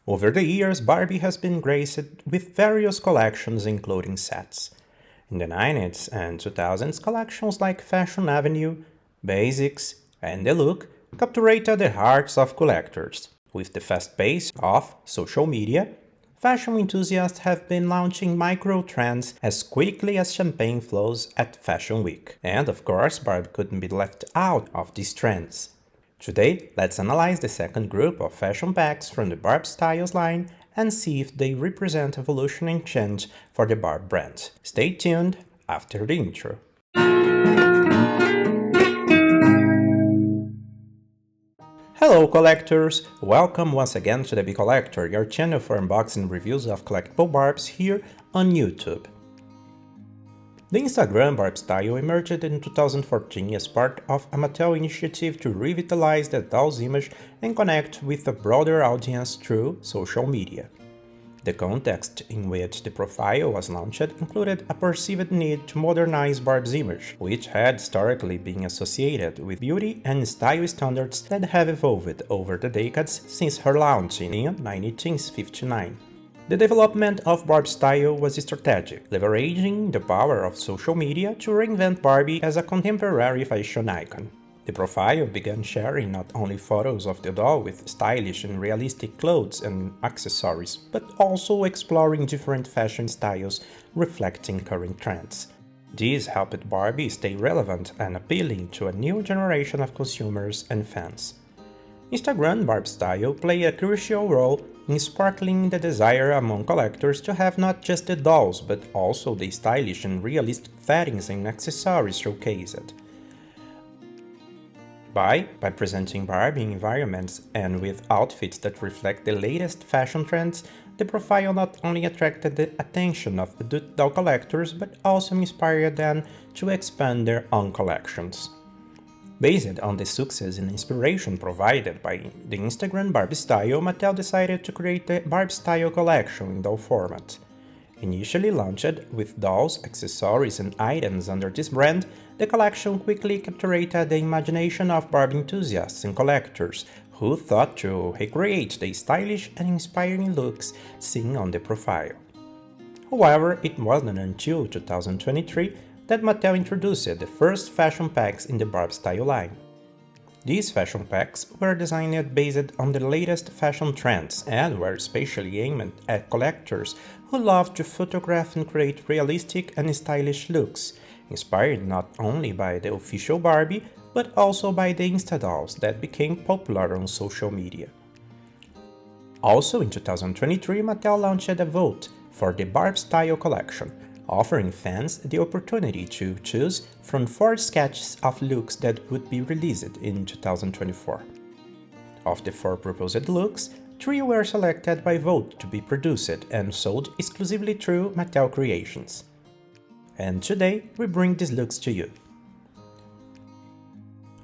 Over the years, Barbie has been graced with various collections including sets. In the 90s and 2000s, collections like Fashion Avenue, Basics, and The Look captured the hearts of collectors. With the fast pace of social media, fashion enthusiasts have been launching micro-trends as quickly as champagne flows at Fashion Week. And of course, Barbie couldn't be left out of these trends. Today, let's analyze the second group of fashion packs from the Barb Styles line and see if they represent evolution and change for the Barb brand. Stay tuned after the intro. Hello collectors! Welcome once again to The Big Collector, your channel for unboxing reviews of collectible Barbs here on YouTube. The Instagram Barb style emerged in 2014 as part of a Mattel initiative to revitalize the doll's image and connect with a broader audience through social media. The context in which the profile was launched included a perceived need to modernize Barb's image, which had historically been associated with beauty and style standards that have evolved over the decades since her launch in 1959. The development of Barb's style was strategic, leveraging the power of social media to reinvent Barbie as a contemporary fashion icon. The profile began sharing not only photos of the doll with stylish and realistic clothes and accessories, but also exploring different fashion styles reflecting current trends. This helped Barbie stay relevant and appealing to a new generation of consumers and fans. Instagram Barb style played a crucial role in sparkling the desire among collectors to have not just the dolls but also the stylish and realistic settings and accessories showcased. By presenting Barbie in environments and with outfits that reflect the latest fashion trends, the profile not only attracted the attention of adult doll collectors but also inspired them to expand their own collections. Based on the success and inspiration provided by the Instagram Barbie style, Mattel decided to create the Barbie style collection in doll format. Initially launched with dolls, accessories, and items under this brand, the collection quickly captured the imagination of Barbie enthusiasts and collectors who thought to recreate the stylish and inspiring looks seen on the profile. However, it wasn't until 2023 that Mattel introduced the first fashion packs in the Barb style line. These fashion packs were designed based on the latest fashion trends and were especially aimed at collectors who love to photograph and create realistic and stylish looks, inspired not only by the official Barbie but also by the Insta dolls that became popular on social media. Also in 2023, Mattel launched a vote for the Barb style collection, offering fans the opportunity to choose from 4 sketches of looks that would be released in 2024. Of the 4 proposed looks, 3 were selected by vote to be produced and sold exclusively through Mattel Creations. And today we bring these looks to you.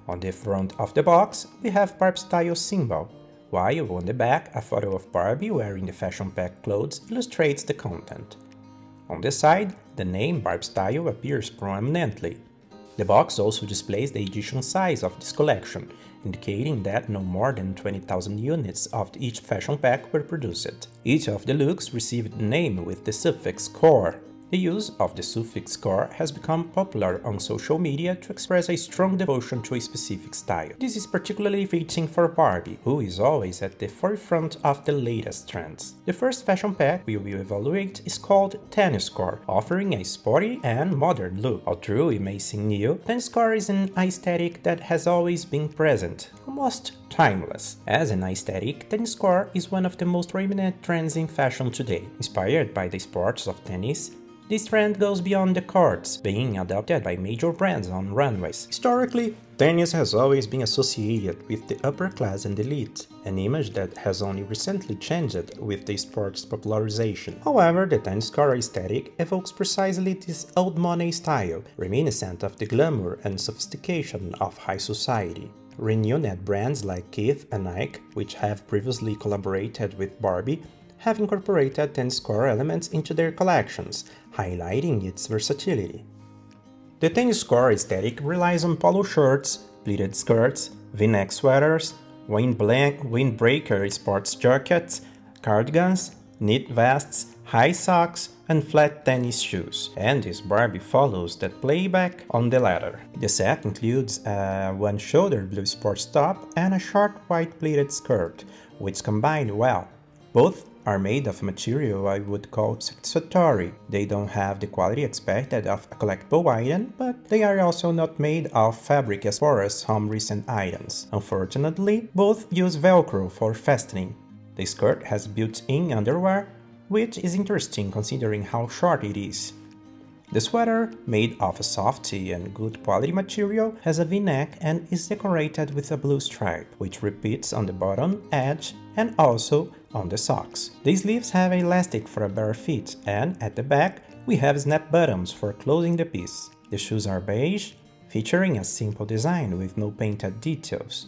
On the front of the box, we have Barb style symbol, while on the back a photo of Barbie wearing the fashion pack clothes illustrates the content. On the side, the name Barb style appears prominently. The box also displays the edition size of this collection, indicating that no more than 20,000 units of each fashion pack were produced. Each of the looks received a name with the suffix core. The use of the suffix core has become popular on social media to express a strong devotion to a specific style. This is particularly fitting for Barbie, who is always at the forefront of the latest trends. The first fashion pack we will evaluate is called Tennis Core, offering a sporty and modern look. Although it may seem new, Tennis Core is an aesthetic that has always been present, almost timeless. As an aesthetic, tennis core is one of the most prominent trends in fashion today. Inspired by the sports of tennis, this trend goes beyond the courts, being adopted by major brands on runways. Historically, tennis has always been associated with the upper class and elite, an image that has only recently changed with the sport's popularization. However, the tennis core aesthetic evokes precisely this old money style, reminiscent of the glamour and sophistication of high society. Renowned brands like Kith and Nike, which have previously collaborated with Barbie, have incorporated tennis core elements into their collections, highlighting its versatility. The tennis core aesthetic relies on polo shirts, pleated skirts, V-neck sweaters, windbreaker sports jackets, cardigans, knit vests, high socks, and flat tennis shoes, and this Barbie follows that playback on the latter. The set includes a one-shoulder blue sports top and a short white pleated skirt, which combine well. Both are made of material I would call satisfactory. They don't have the quality expected of a collectible item, but they are also not made of fabric as porous some recent items. Unfortunately, both use Velcro for fastening. The skirt has built-in underwear, which is interesting considering how short it is. The sweater, made of a softy and good quality material, has a V-neck and is decorated with a blue stripe, which repeats on the bottom edge and also on the socks. The sleeves have elastic for a bare fit, and at the back we have snap buttons for closing the piece. The shoes are beige, featuring a simple design with no painted details.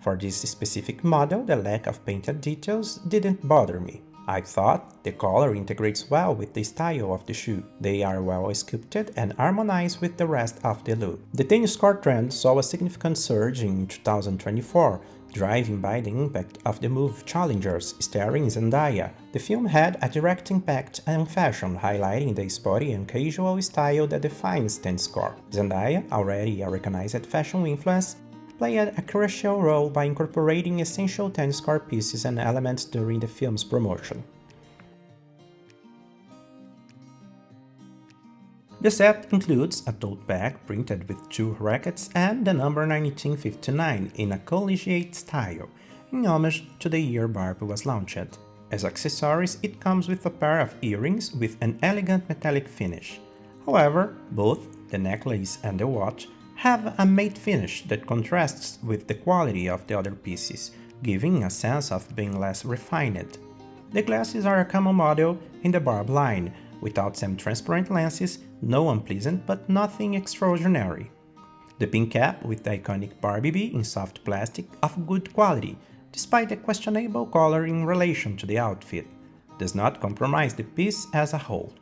For this specific model, the lack of painted details didn't bother me. I thought the color integrates well with the style of the shoe. They are well sculpted and harmonize with the rest of the look. The tennis court trend saw a significant surge in 2024, driven by the impact of the movie Challengers starring Zendaya. The film had a direct impact on fashion, highlighting the sporty and casual style that defines tennis court. Zendaya, already a recognized fashion influence, played a crucial role by incorporating essential tennis court pieces and elements during the film's promotion. The set includes a tote bag printed with 2 rackets and the number 1959 in a collegiate style, in homage to the year Barbie was launched. As accessories, it comes with a pair of earrings with an elegant metallic finish. However, both the necklace and the watch have a matte finish that contrasts with the quality of the other pieces, giving a sense of being less refined. The glasses are a common model in the Barbie line, without semi-transparent lenses, no unpleasant but nothing extraordinary. The pin cap with the iconic Barbie bee in soft plastic of good quality, despite the questionable color in relation to the outfit, does not compromise the piece as a whole.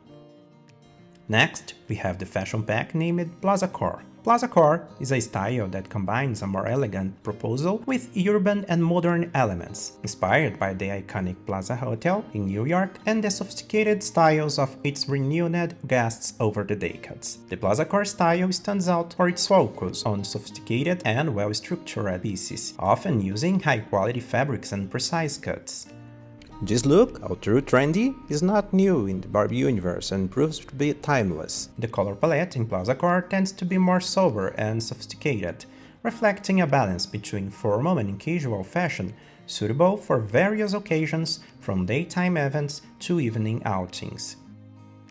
Next, we have the fashion pack named Plaza Car. Plaza Car is a style that combines a more elegant proposal with urban and modern elements, inspired by the iconic Plaza Hotel in New York and the sophisticated styles of its renowned guests over the decades. The Plaza Car style stands out for its focus on sophisticated and well-structured pieces, often using high-quality fabrics and precise cuts. This look, although trendy, is not new in the Barbie universe and proves to be timeless. The color palette in Plaza Car tends to be more sober and sophisticated, reflecting a balance between formal and casual fashion, suitable for various occasions from daytime events to evening outings.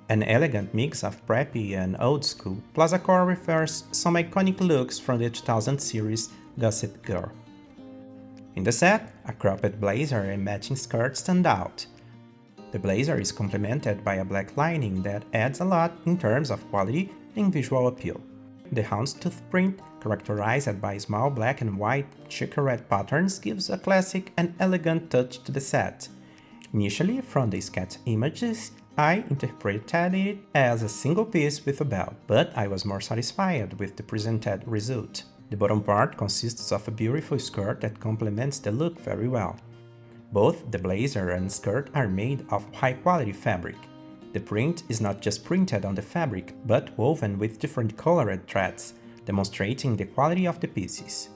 An elegant mix of preppy and old school, Plaza Car refers some iconic looks from the 2000 series Gossip Girl. In the set, a cropped blazer and matching skirt stand out. The blazer is complemented by a black lining that adds a lot in terms of quality and visual appeal. The houndstooth print, characterized by small black and white checkered patterns, gives a classic and elegant touch to the set. Initially, from the sketch images, I interpreted it as a single piece with a belt, but I was more satisfied with the presented result. The bottom part consists of a beautiful skirt that complements the look very well. Both the blazer and skirt are made of high-quality fabric. The print is not just printed on the fabric, but woven with different colored threads, demonstrating the quality of the pieces.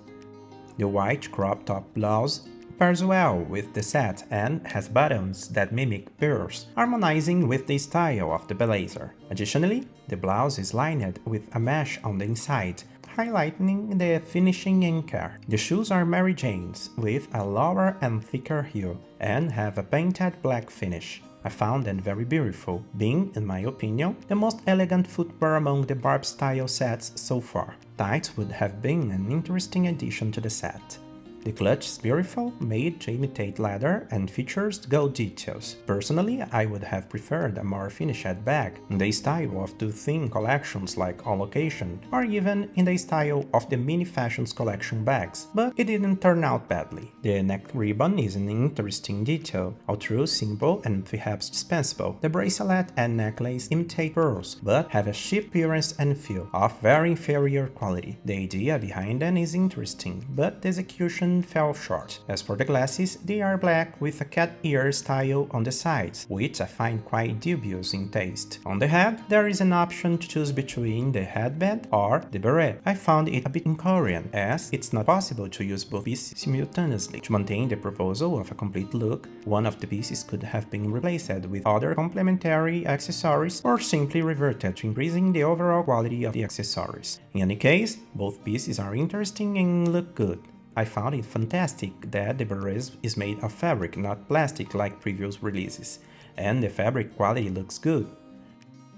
The white crop top blouse pairs well with the set and has buttons that mimic pearls, harmonizing with the style of the blazer. Additionally, the blouse is lined with a mesh on the inside, highlighting the finishing and care. The shoes are Mary Jane's, with a lower and thicker heel, and have a painted black finish. I found them very beautiful, being, in my opinion, the most elegant footwear among the Barbie style sets so far. Tights would have been an interesting addition to the set. The clutch is beautiful, made to imitate leather and features gold details. Personally, I would have preferred a more finished bag, in the style of two thin collections like On Location, or even in the style of the Mini Fashions collection bags, but it didn't turn out badly. The neck ribbon is an interesting detail, although simple and perhaps dispensable. The bracelet and necklace imitate pearls, but have a cheap appearance and feel, of very inferior quality. The idea behind them is interesting, but the execution expectation fell short. As for the glasses, they are black with a cat ear style on the sides, which I find quite dubious in taste. On the head, there is an option to choose between the headband or the beret. I found it a bit incoherent, as it's not possible to use both pieces simultaneously. To maintain the proposal of a complete look, one of the pieces could have been replaced with other complementary accessories or simply reverted to increasing the overall quality of the accessories. In any case, both pieces are interesting and look good. I found it fantastic that the beret is made of fabric, not plastic like previous releases, and the fabric quality looks good.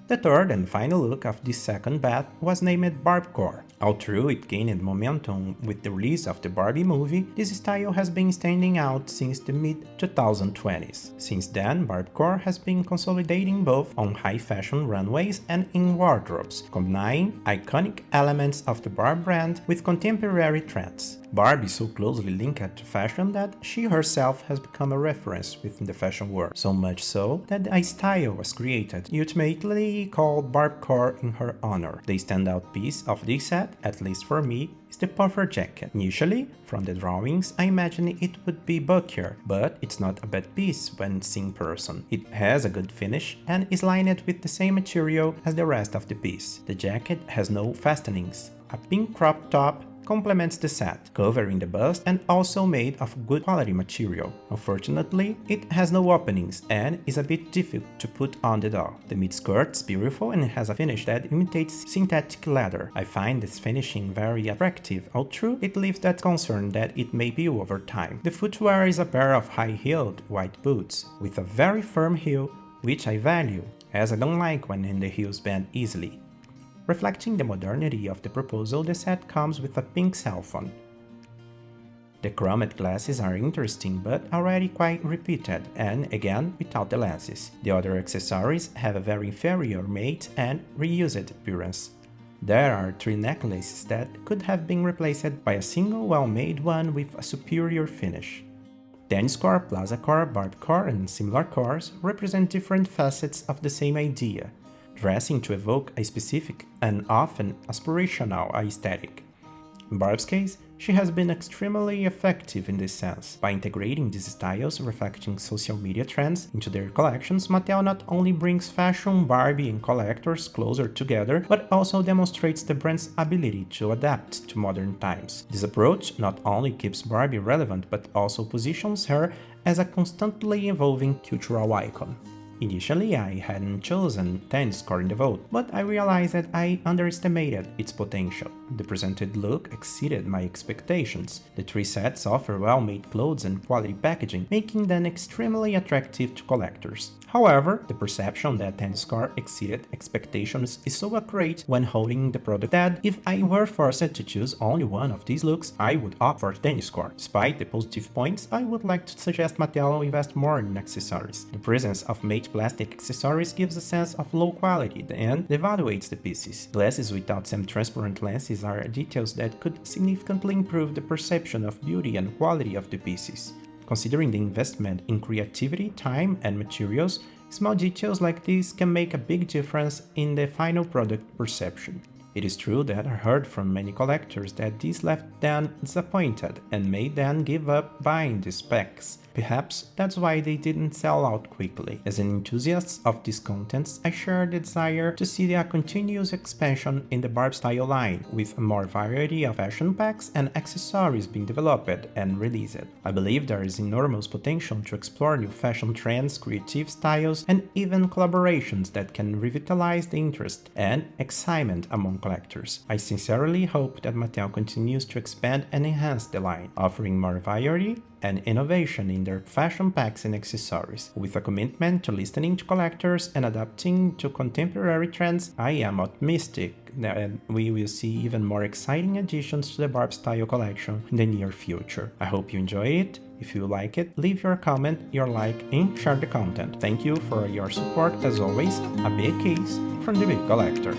The third and final look of this second bat was named Barb Car. Although it gained momentum with the release of the Barbie movie, this style has been standing out since the mid-2020s. Since then, Barb Car has been consolidating both on high-fashion runways and in wardrobes, combining iconic elements of the Barb brand with contemporary trends. Barb is so closely linked to fashion that she herself has become a reference within the fashion world, so much so that a style was created, ultimately called Barb Car in her honor. The standout piece of this set, at least for me, is the puffer jacket. Initially, from the drawings, I imagined it would be bulkier, but it's not a bad piece when seen in person. It has a good finish and is lined with the same material as the rest of the piece. The jacket has no fastenings. A pink crop top complements the set, covering the bust and also made of good quality material. Unfortunately, it has no openings and is a bit difficult to put on the doll. The mid-skirt is beautiful and has a finish that imitates synthetic leather. I find this finishing very attractive, although it leaves that concern that it may peel over time. The footwear is a pair of high-heeled white boots with a very firm heel, which I value, as I don't like when the heels bend easily. Reflecting the modernity of the proposal, the set comes with a pink cell phone. The chromed glasses are interesting but already quite repeated and, again, without the lenses. The other accessories have a very inferior mate and reused appearance. There are 3 necklaces that could have been replaced by a single well-made one with a superior finish. Tennis car, Plaza Car, Barb Car, and similar cars represent different facets of the same idea, dressing to evoke a specific and often aspirational aesthetic. In Barb's case, she has been extremely effective in this sense. By integrating these styles reflecting social media trends into their collections, Mattel not only brings fashion, Barbie, and collectors closer together, but also demonstrates the brand's ability to adapt to modern times. This approach not only keeps Barbie relevant, but also positions her as a constantly evolving cultural icon. Initially, I hadn't chosen Tennis Car in the vote, but I realized that I underestimated its potential. The presented look exceeded my expectations. The 3 sets offer well-made clothes and quality packaging, making them extremely attractive to collectors. However, the perception that Tennis Car exceeded expectations is so accurate when holding the product that if I were forced to choose only one of these looks, I would opt for Tennis Car. Despite the positive points, I would like to suggest Mattel invest more in accessories. The presence of made plastic accessories gives a sense of low quality and devaluates the pieces. Glasses without semi-transparent lenses are details that could significantly improve the perception of beauty and quality of the pieces. Considering the investment in creativity, time, and materials, small details like these can make a big difference in the final product perception. It is true that I heard from many collectors that this left them disappointed and made them give up buying the specs. Perhaps that's why they didn't sell out quickly. As an enthusiast of these contents, I share the desire to see a continuous expansion in the Barb style line, with a more variety of fashion packs and accessories being developed and released. I believe there is enormous potential to explore new fashion trends, creative styles, and even collaborations that can revitalize the interest and excitement among collectors. I sincerely hope that Mattel continues to expand and enhance the line, offering more variety and innovation in their fashion packs and accessories. With a commitment to listening to collectors and adapting to contemporary trends, I am optimistic that we will see even more exciting additions to the Barb style collection in the near future. I hope you enjoyed it. If you like it, leave your comment, your like, and share the content. Thank you for your support as always. A big kiss from the Big Collector.